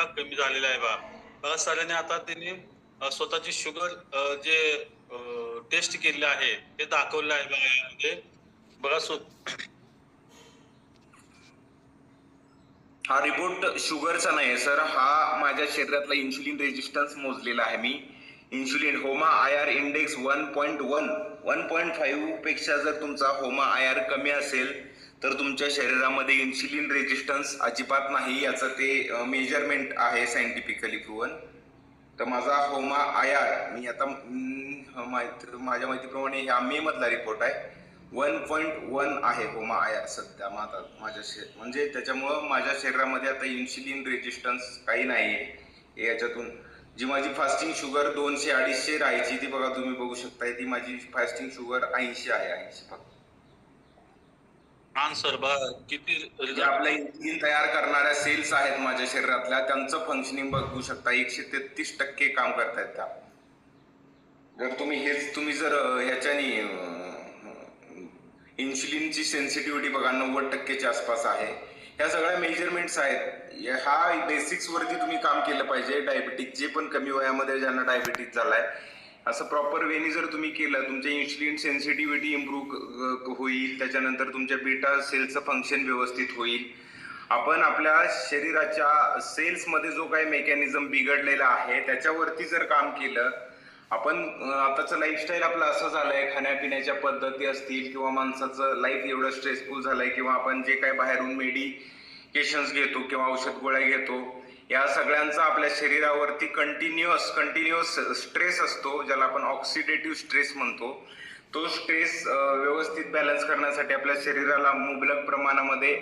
कमी झालेला आहे बघा सरांनी आता त्यांनी स्वतःची शुगर जे टेस्ट केलेलं आहे ते दाखवलं आहे बघा यामध्ये बघा हा रिपोर्ट शुगरचा नाही सर, हा माझ्या शरीरातला इन्सुलिन रेजिस्टन्स मोजलेला आहे मी. इन्सुलिन होमा IR इंडेक्स 1.5 पेक्षा जर तुमचा होमा IR कमी असेल तर तुमच्या शरीरामध्ये इन्सुलिन रेजिस्टन्स अजिबात नाही, याचं ते मेजरमेंट आहे सायंटिफिकली प्रूव्हन. तर माझा होमा IR मी आता माझ्या माहितीप्रमाणे ह्या मे मधला रिपोर्ट आहे, 1.1 आहे होमा IR सध्या माझ्या म्हणजे त्याच्यामुळं माझ्या शरीरामध्ये आता इन्सुलिन रेजिस्टन्स काही नाही आहे. याच्यातून जी माझी फास्टिंग शुगर 200-250 राहायची ती बघा तुम्ही बघू शकताय, ती माझी फास्टिंग शुगर 80 आहे, 80 फक्त. सर बघा किती आपल्या इन्सुलिन तयार करणाऱ्या सेल्स आहेत माझ्या शरीरातल्या, त्यांचं फंक्शनिंग बघू शकता 133% काम करतायत त्या. जर तुम्ही जर ह्याच्यानी इन्सुलिनची सेन्सिटिव्हिटी बघा 90%च्या आसपास आहे. ह्या सगळ्या मेजरमेंट्स आहेत. हा बेसिक्स वरती तुम्ही काम केलं पाहिजे. डायबिटीज जे पण कमी वयामध्ये ज्यांना डायबिटीज झालाय, असं प्रॉपर वेनी जर तुम्ही केलं, तुमच्या इन्सुलिन सेन्सिटिव्हिटी इम्प्रूव्ह होईल. त्याच्यानंतर तुमच्या बीटा सेलचं फंक्शन व्यवस्थित होईल. आपण आपल्या शरीराच्या सेल्समध्ये जो काही मेकॅनिझम बिघडलेला आहे त्याच्यावरती जर काम केलं, आपण आताचं लाईफस्टाईल आपलं असं झालंय, खाण्यापिण्याच्या पद्धती असतील किंवा माणसाचं लाईफ एवढं स्ट्रेसफुल झालंय किंवा आपण जे काही बाहेरून मेडिकेशन्स घेतो किंवा औषध गोळ्या घेतो, या सगळ्यांचा आपल्या शरीरावरती कंटिन्युअस स्ट्रेस असतो, ज्याला आपण ऑक्सिडेटिव्ह स्ट्रेस म्हणतो. तो स्ट्रेस व्यवस्थित बॅलन्स करण्यासाठी आपल्या शरीराला मुबलक प्रमाणामध्ये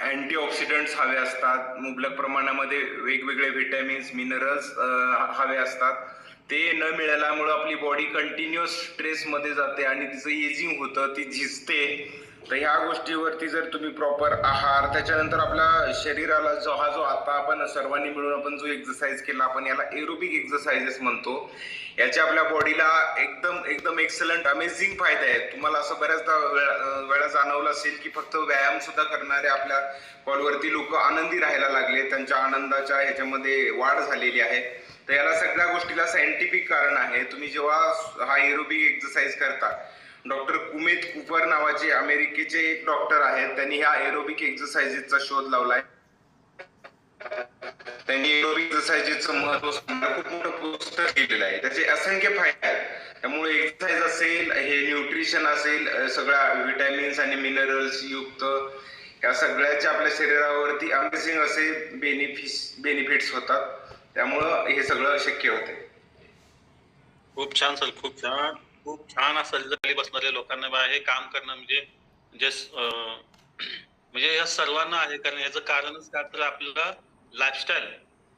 अँटीऑक्सिडंट्स हवे असतात, मुबलक प्रमाणामध्ये वेगवेगळे व्हिटॅमिन्स मिनरल्स हवे असतात. ते न मिळाल्यामुळे आपली बॉडी कंटिन्युअस स्ट्रेसमध्ये जाते आणि तिचं एजिंग होतं, ती झिजते. तर ह्या गोष्टीवरती जर तुम्ही प्रॉपर आहार, त्याच्यानंतर आपल्या शरीराला जो आता आपण सर्वांनी मिळून आपण जो एक्सरसाइज केला, आपण याला एरोबिक एक्सरसाइजेस म्हणतो, याच्या आपल्या बॉडीला एकदम एक्सलंट अमेझिंग फायदे आहेत. तुम्हाला असं बऱ्याचदा वेळा जाणवलं असेल की फक्त व्यायाम सुद्धा करणारे आपल्या कॉलवरती लोक आनंदी राहायला लागले, त्यांच्या आनंदाच्या ह्याच्यामध्ये वाढ झालेली आहे. तर याला सगळ्या गोष्टीला सायंटिफिक कारण आहे. तुम्ही जेव्हा हा एरोबिक एक्सरसाइज करता, डॉक्टर कुमेत कुपर नावाचे अमेरिकेचे एक डॉक्टर आहेत, त्यांनी ह्या एरोबिक एक्सरसाइजेसचा शोध लावलाय. त्यांनी एरोबिक एक्सरसाइजेसचं महत्व खूप मोठं पुस्तक लिहिलेलं आहे. त्याचे असंख्य फायदे आहेत. त्यामुळे एक्सरसाइज असेल, हे न्यूट्रिशन असेल, सगळ्या विटॅमिन्स आणि मिनरल्स युक्त या सगळ्याचे आपल्या शरीरावरती अमेझिंग असे बेनिफिट्स होतात. त्यामुळं हे सगळं शक्य होते. खूप छान सर, खूप छान असं खाली बसणाऱ्या लोकांना हे काम करणं म्हणजे या सर्वांना आहे. कारण याचं कारणच काय तर आपल्याला लाईफस्टाईल,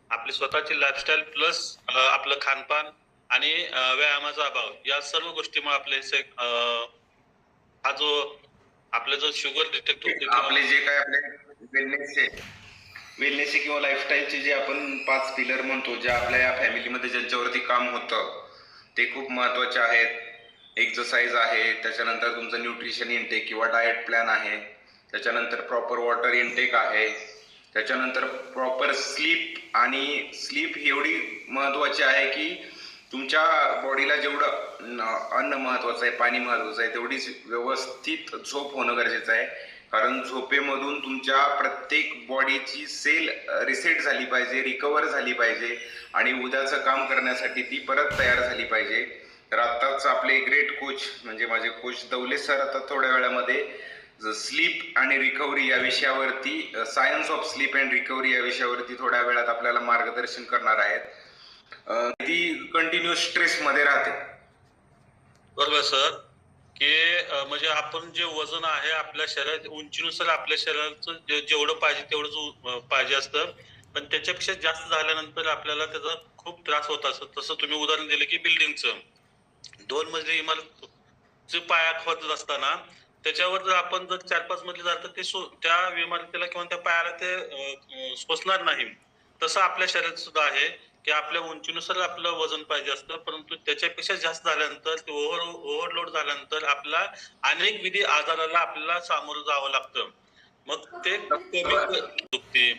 आपली स्वतःची लाईफस्टाईल प्लस आपलं खानपान आणि व्यायामाचा अभाव, या सर्व गोष्टीमुळे आपले हा जो आपलं जो शुगर डिटेक्ट होते, आपले जे काय आपले वेलनेसचे किंवा लाईफस्टाईलचे जे आपण 5 पिलर म्हणतो, जे आपल्या या फॅमिलीमध्ये ज्यांच्यावरती काम होतं ते खूप महत्वाचे आहेत. एक्सरसाइज आहे, त्याच्यानंतर तुमचं न्यूट्रिशन इनटेक किंवा डाएट प्लॅन आहे, त्याच्यानंतर प्रॉपर वॉटर इनटेक आहे, त्याच्यानंतर प्रॉपर स्लीप. आणि स्लीप एवढी महत्वाची आहे की तुमच्या बॉडीला जेवढं अन्न महत्वाचं आहे, पाणी महत्वाचं आहे, तेवढीच व्यवस्थित झोप होणं गरजेचं आहे. कारण झोपेमधून तुमच्या प्रत्येक बॉडीची सेल रिसेट झाली पाहिजे, रिकवर झाली पाहिजे आणि उद्याचं काम करण्यासाठी ती परत तयार झाली पाहिजे. तर आत्ताच आपले ग्रेट कोच म्हणजे माझे कोच दौले सर आता थोड्या वेळामध्ये स्लीप आणि रिकव्हरी या विषयावरती, science of sleep and recovery या विषयावरती थोड्या वेळात आपल्याला मार्गदर्शन करणार आहेत. ती कंटिन्युअस स्ट्रेस मध्ये राहते. बरोबर सर, की म्हणजे आपण जे वजन आहे आपल्या शरीरात उंचीनुसार आपल्या शरीराचं जेवढं पाहिजे तेवढंच पाहिजे असतं, पण त्याच्यापेक्षा जास्त झाल्यानंतर आपल्याला त्याचा खूप त्रास होत असतो. तसं तुम्ही उदाहरण दिलं की बिल्डिंगचं 2 मजली इमारत पाया खोदत असताना त्याच्यावर जर आपण जर 4-5 मजली झालं तर ते त्या इमारतीला किंवा त्या पायाला ते सोसणार नाही. तसं आपल्या शरीरात सुद्धा आहे की आपल्या उंचीनुसार आपलं वजन पाहिजे असतं, परंतु त्याच्यापेक्षा जास्त झाल्यानंतर ते ओव्हरलोड झाल्यानंतर आपला अनेक विधी आजाराला आपल्याला सामोरं जावं लागतं. मग ते कमी दुखते,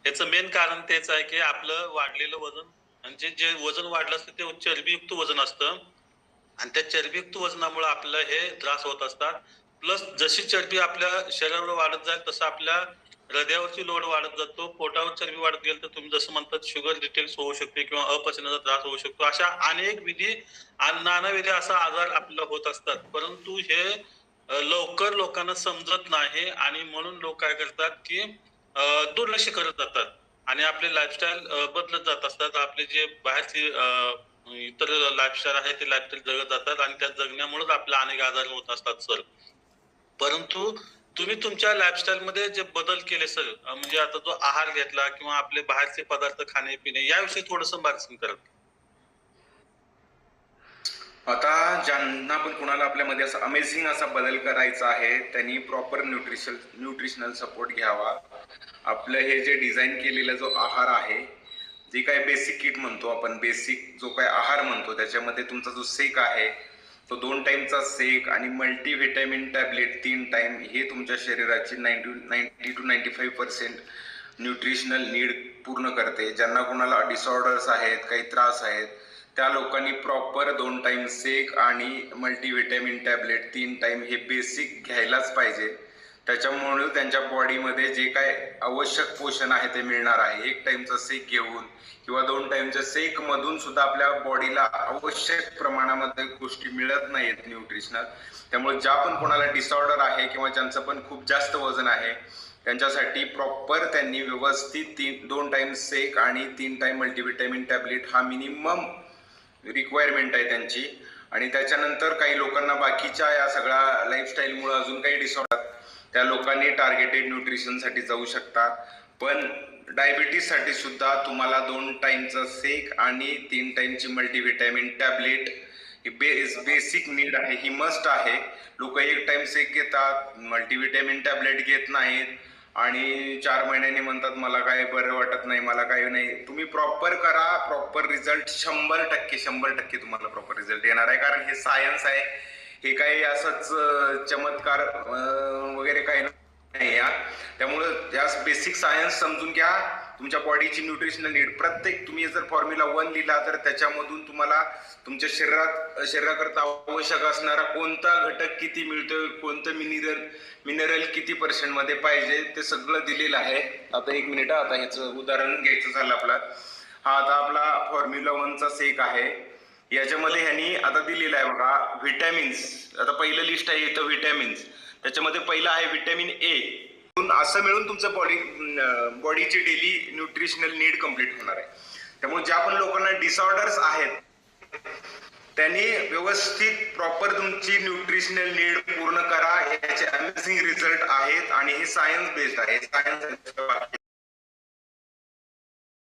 याचं मेन कारण तेच आहे की आपलं वाढलेलं वजन आणि जे वजन वाढलं असतं ते चरबीयुक्त वजन असतं आणि त्या चरबीयुक्त वजनामुळे आपल्याला हे त्रास होत असतात. प्लस जशी चरबी आपल्या शरीरावर वाढत जाईल तसं आपल्या हृदयावरची लोड वाढत जातो. पोटावर चरबी वाढत गेली तर तुम्ही जसं म्हणतात शुगर डिटेक्स होऊ शकते किंवा अपचनाचा त्रास होऊ शकतो. अशा अनेक विधी आणि नानाविध असा आजार आपल्याला होत असतात. परंतु हे लवकर लोकांना समजत नाही आणि म्हणून लोक काय करतात की दुर्लक्ष करत जातात आणि आपले लाईफस्टाईल बदलत जात असतात. आपले जे बाहेरचे इतर लाईफस्टाईल आहे ते लाईफस्टाईल जगत जातात आणि त्या जगण्यामुळेच आपल्याला अनेक आजार होत असतात सर. परंतु तुम्ही तुमच्या लाईफस्टाईलमध्ये जे बदल केले सर म्हणजे आता जो आहार घेतला किंवा आपले बाहेरचे पदार्थ खाणे-पिणे याविषयी थोडंसं मार्गदर्शन करा. आता ज्यांना पण कुणाला आपल्यामध्ये असा अमेझिंग असा बदल करायचा आहे त्यांनी प्रॉपर न्यूट्रिशनल सपोर्ट घ्यावा. आपलं हे जे डिझाईन केलेला जो आहार आहे, जे काय बेसिक किट म्हणतो आपण, बेसिक जो काय आहार म्हणतो, त्याच्यामध्ये तुमचा जो शेक आहे तो 2 टाइमचा शेक आणि मल्टीव्हिटॅमिन टॅबलेट 3 टाइम हे तुमच्या शरीराची 90 to 95% न्यूट्रिशनल नीड पूर्ण करते. ज्यांना कोणाला डिसऑर्डर्स आहेत, काही त्रास आहेत, त्या लोकांनी प्रॉपर 2 टाइम शेक आणि मल्टीव्हिटॅमिन टॅबलेट 3 टाइम हे बेसिक घ्यायलाच पाहिजे. त्याच्यामुळे त्यांच्या बॉडीमध्ये जे काय आवश्यक पोषण आहे ते मिळणार आहे. 1 टाइमचा शेक घेऊन किंवा 2 टाइमच्या शेक मधून सुद्धा आपल्या बॉडीला आवश्यक प्रमाणामध्ये गोष्टी मिळत नाहीत न्यूट्रिशनल. त्यामुळे ज्या पण कोणाला डिसऑर्डर आहे किंवा ज्यांचं पण खूप जास्त वजन आहे त्यांच्यासाठी प्रॉपर त्यांनी व्यवस्थित 2 टाइम शेक आणि 3 टाइम मल्टीव्हिटॅमिन टॅबलेट हा मिनिमम रिक्वायरमेंट आहे त्यांची. आणि त्याच्यानंतर काही लोकांना बाकीच्या या सगळ्या लाईफस्टाईलमुळे अजून काही डिसऑर्डर, त्या लोकांनी टार्गेटेड न्यूट्रिशनसाठी जाऊ शकतात. पण डायबिटीससाठी सुद्धा तुम्हाला 2 टाइमचा शेक आणि 3 टाइमची मल्टीव्हिटॅमिन टॅबलेट ही बेसिक नीड आहे, ही मस्ट आहे. लोक 1 टाइम शेक घेतात, मल्टीव्हिटॅमिन टॅबलेट घेत नाहीत आणि 4 महिन्यांनी म्हणतात मला काय बरं वाटत नाही, मला काय नाही. तुम्ही प्रॉपर करा, प्रॉपर रिझल्ट 100% तुम्हाला प्रॉपर रिझल्ट येणार आहे. कारण हे सायन्स आहे, हे काही असंच चमत्कार वगैरे काही नाही या. त्यामुळे या बेसिक सायन्स समजून घ्या. तुमच्या बॉडीची न्यूट्रिशनल नीड प्रत्येक, तुम्ही जर फॉर्म्युला 1 लिहिला तर त्याच्यामधून तुम्हाला तुमच्या शरीराकरता आवश्यक असणारा कोणता घटक किती मिळतोय, कोणतं मिनरल किती % मध्ये पाहिजे ते सगळं दिलेलं आहे. आता 1 मिनिट, आता ह्याचं उदाहरण घ्यायचं झालं आपला. हा आता आपला फॉर्म्युला 1चा शेक आहे. याच्यामध्ये ह्यांनी आता दिलेला आहे बघा व्हिटॅमिन्स. आता पहिलं लिस्ट आहे इथं व्हिटॅमिन्स. त्याच्यामध्ये पहिलं आहे व्हिटॅमिन ए. असं मिळून तुमचं बॉडीची डेली न्यूट्रिशनल नीड कम्प्लीट होणार आहे. त्यामुळे ज्या पण लोकांना डिसऑर्डर्स आहेत त्यांनी व्यवस्थित प्रॉपर तुमची न्यूट्रिशनल नीड पूर्ण करा. याचे अमेझिंग रिझल्ट आहेत आणि हे सायन्स बेस्ड आहे. सायन्स